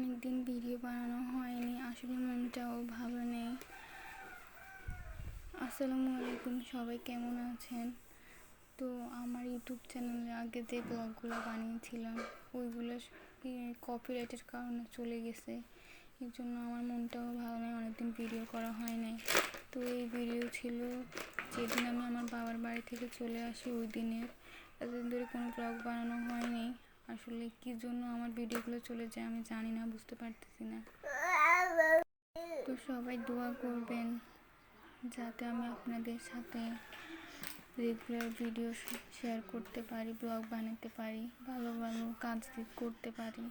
অনেক দিন ভিডিও বানানো হয়নি, আসলে মনটাও ভালো নেই। আসসালামু আলাইকুম, সবাই কেমন আছেন? তো আমার ইউটিউব চ্যানেলে আগে যে ব্লগগুলো বানিয়েছিলাম ওইগুলো কপিরাইটের কারণে চলে গেছে, এর জন্য আমার মনটাও ভালো নেই, অনেকদিন ভিডিও করা হয় নাই। তো এই ভিডিও ছিল যেদিন আমি আমার বাবার বাড়ি থেকে চলে আসি ওই দিনের। এতদিন ধরে কোনো ব্লগ বানানো হয়নি, আসলে কী জন্য আমার ভিডিওগুলো চলে যায় আমি জানি না, বুঝতে পারতেছি না। তো সবাই দোয়া করবেন যাতে আমি আপনাদের সাথে রেগুলার ভিডিও শেয়ার করতে পারি, ব্লগ বানাতে পারি, ভালো ভালো কাজ করতে পারি।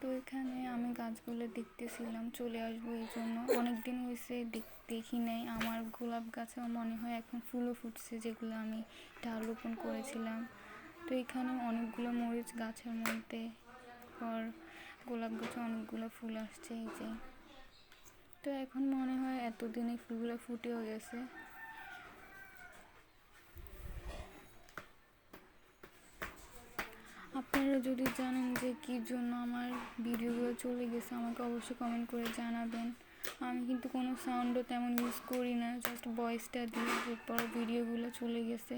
তো এখানে আমি গাছগুলো দেখতেছিলাম, চলে আসবো এই জন্য। অনেকদিন হয়েছে দেখি নাই। আমার গোলাপ গাছেও মনে হয় এখন ফুলও ফুটছে, যেগুলো আমি ডাল রোপণ করেছিলাম। তো এখানে অনেকগুলো মরিচ গাছের মধ্যে পর গোলাপ গাছে অনেকগুলো ফুল আসছে এই যে। তো এখন মনে হয় এতদিনে ফুলগুলো ফুটেও গেছে। আপনারা যদি জানেন যে কী জন্য আমার ভিডিওগুলো চলে গেছে আমাকে অবশ্যই কমেন্ট করে জানাবেন। আমি কিন্তু কোনো সাউন্ডও তেমন ইউজ করি না, জাস্ট ভয়েসটা দিয়ে এরপর ভিডিওগুলো চলে গেছে।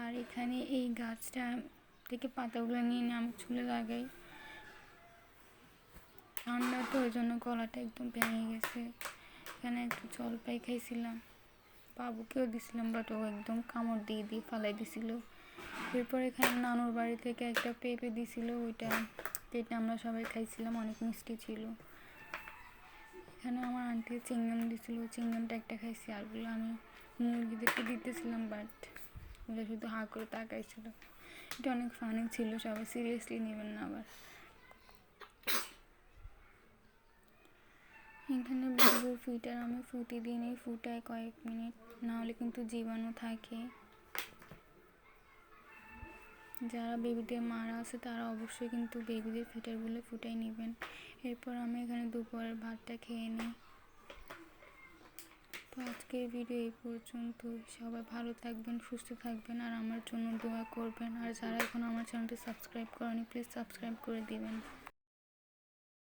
আর এখানে এই গাছটা থেকে পাতাগুলো নিয়ে আমি চুলে লাগাই, ঠান্ডা তো ওই জন্য গলাটা একদম ভেঙে গেছে। এখানে একটু জলপাই খাইছিলাম, বাবুকেও দিছিলাম, বাট ও একদম কামড় দিয়ে ফালাই দিছিল। এরপর এখানে নানুর বাড়ি থেকে একটা পেঁপে দিছিল, ওইটা কেটে আমরা সবাই খাইছিলাম, অনেক মিষ্টি ছিল। এখানে আমার আন্টি চিংগাম দিছিল, চিংগামটা একটা খাইছি, আরগুলো আমি মুরগিদেরকে দিতেছিলাম, বাট ওরা শুধু হা করে তাকাইছিল। এটা অনেক ফানি ছিল, সবাই সিরিয়াসলি নেবেন না আবার। এখানে বেবির ফিটার আমি প্রতিদিনই ফুটাই কয়েক মিনিট, নাহলে কিন্তু জীবাণু থাকে। যারা বেবিদের মারা আছে তারা অবশ্যই কিন্তু বেবিদের ফিটারগুলো ফুটাই নেবেন। এরপর আমি এখানে দুপুরের ভাতটা খেয়ে নিই। তো আজকের ভিডিও এই পর্যন্ত। সবাই ভালো থাকবেন, সুস্থ থাকবেন, আর আমার জন্য দোয়া করবেন। আর যারা এখন আমার চ্যানেলটি সাবস্ক্রাইব করেনি প্লিজ সাবস্ক্রাইব করে দিবেন।